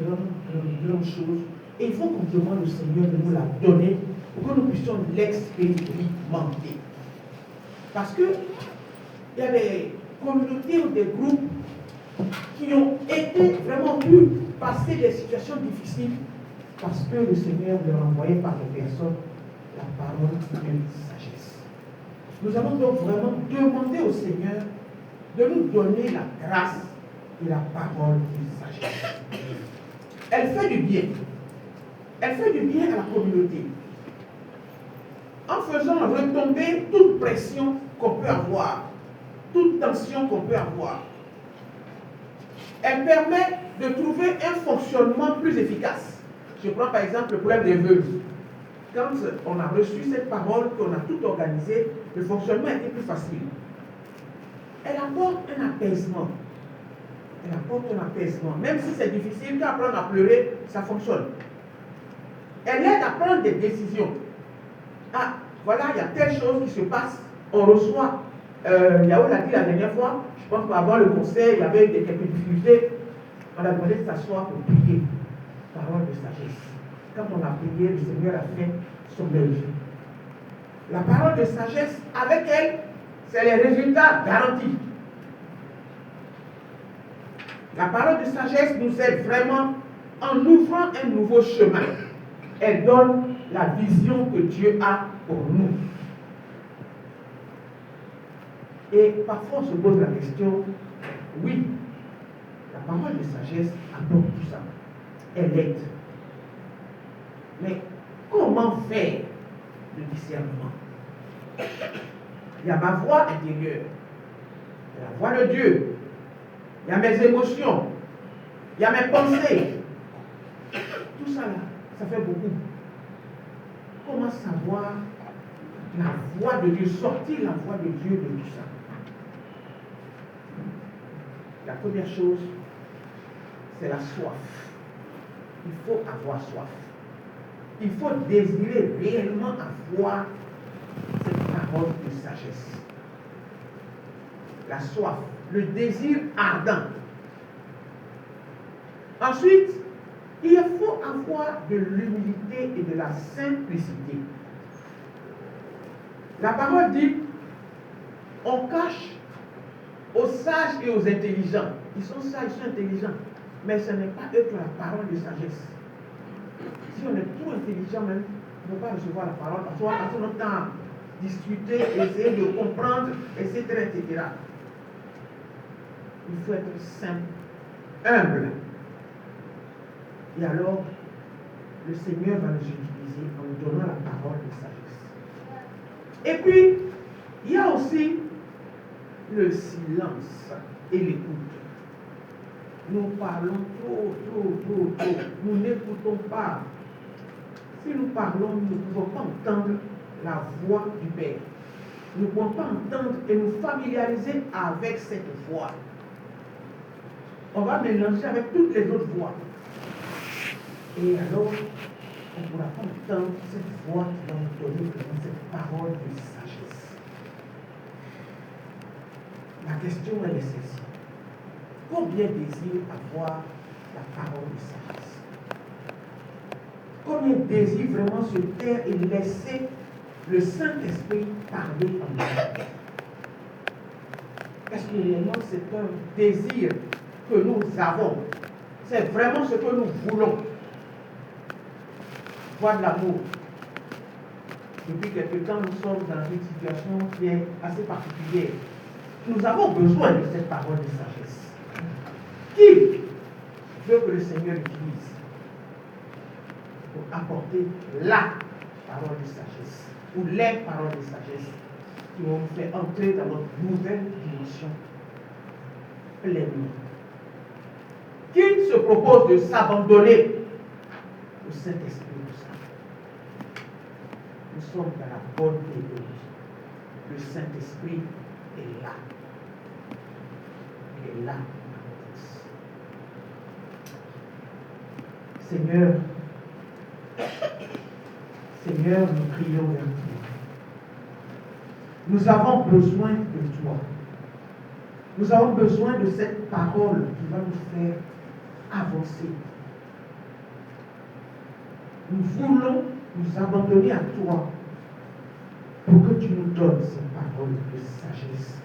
grandes choses. Et il faut qu'on demande au Seigneur de nous la donner pour que nous puissions l'expérimenter. Parce que il y a des communautés ou des groupes qui ont été vraiment pu passer des situations difficiles parce que le Seigneur leur envoyait par des personnes la parole de sagesse. Nous allons donc vraiment demander au Seigneur de nous donner la grâce de la parole de sagesse. Elle fait du bien. Elle fait du bien à la communauté. En faisant retomber toute pression qu'on peut avoir, toute tension qu'on peut avoir. Elle permet de trouver un fonctionnement plus efficace. Je prends par exemple le problème des veuves. Quand on a reçu cette parole, qu'on a tout organisé, le fonctionnement était plus facile. Elle apporte un apaisement. Elle apporte un apaisement. Même si c'est difficile, quand apprendre à pleurer, ça fonctionne. Elle aide à prendre des décisions. Ah, voilà, il y a telle chose qui se passe. On reçoit. Yahoo l'a dit la dernière fois, je pense qu'avant le conseil, il y avait quelques difficultés. On a demandé de s'asseoir pour prier. Parole de sagesse. Quand on a prié, le Seigneur a fait son œuvre. La parole de sagesse, avec elle, c'est les résultats garantis. La parole de sagesse nous aide vraiment en ouvrant un nouveau chemin. Elle donne la vision que Dieu a pour nous. Et parfois on se pose la question, oui, la parole de sagesse apporte tout ça. Elle aide. Mais comment faire le discernement? Il y a ma voix intérieure, il y a la voix de Dieu, il y a mes émotions, il y a mes pensées. Tout ça là, ça fait beaucoup. Comment savoir la voix de Dieu, sortir la voix de Dieu de tout ça? La première chose, c'est la soif. Il faut avoir soif. Il faut désirer réellement avoir cette parole de sagesse. La soif, le désir ardent. Ensuite, il faut avoir de l'humilité et de la simplicité. La parole dit, on cache aux sages et aux intelligents. Ils sont sages, ils sont intelligents. Mais ce n'est pas eux qui ont la parole de sagesse. Si on est trop intelligent même, on ne peut pas recevoir la parole parce qu'on va passer notre temps à discuter, essayer de comprendre, etc., etc. Il faut être simple, humble. Et alors, le Seigneur va nous utiliser en nous donnant la parole de sagesse. Et puis, il y a aussi le silence et l'écoute. Nous parlons trop. Nous n'écoutons pas. Si nous parlons, nous ne pouvons pas entendre la voix du Père. Nous ne pouvons pas entendre et nous familiariser avec cette voix. On va mélanger avec toutes les autres voix. Et alors, on ne pourra pas entendre cette voix qui va nous donner cette parole de sagesse. La question, elle est celle-ci. Combien désire avoir la parole de sagesse? Combien désire vraiment se taire et laisser le Saint-Esprit parler en nous? Est-ce que réellement c'est un désir que nous avons? C'est vraiment ce que nous voulons. Voir de l'amour. Depuis quelque temps, nous sommes dans une situation qui est assez particulière. Nous avons besoin de cette parole de sagesse. Qui veut que le Seigneur utilise pour apporter la parole de sagesse ou les paroles de sagesse qui vont nous faire entrer dans notre nouvelle dimension pleinement? Qui se propose de s'abandonner au Saint-Esprit pour ça? Nous sommes dans la bonne théologie. Le Saint-Esprit est là. Il est là. Seigneur, nous prions vers toi. Nous avons besoin de toi. Nous avons besoin de cette parole qui va nous faire avancer. Nous voulons nous abandonner à toi pour que tu nous donnes ces paroles de sagesse.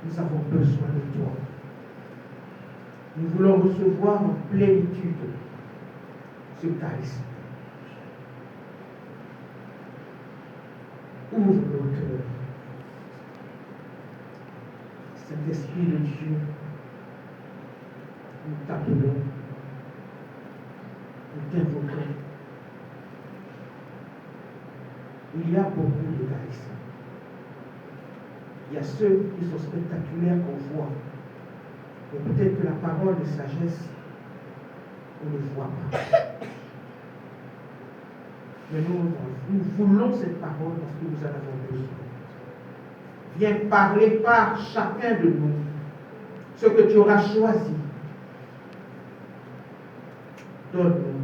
Nous avons besoin de toi. Nous voulons recevoir en plénitude ce charisme. Ouvre nos cœurs. Saint-Esprit de Dieu, nous t'appelons, nous t'invoquons. Il y a beaucoup de charisme. Il y a ceux qui sont spectaculaires qu'on voit. Mais peut-être que la parole de sagesse, on ne voit pas. Mais nous voulons cette parole parce que nous en avons besoin. Viens parler par chacun de nous ce que tu auras choisi. Donne-nous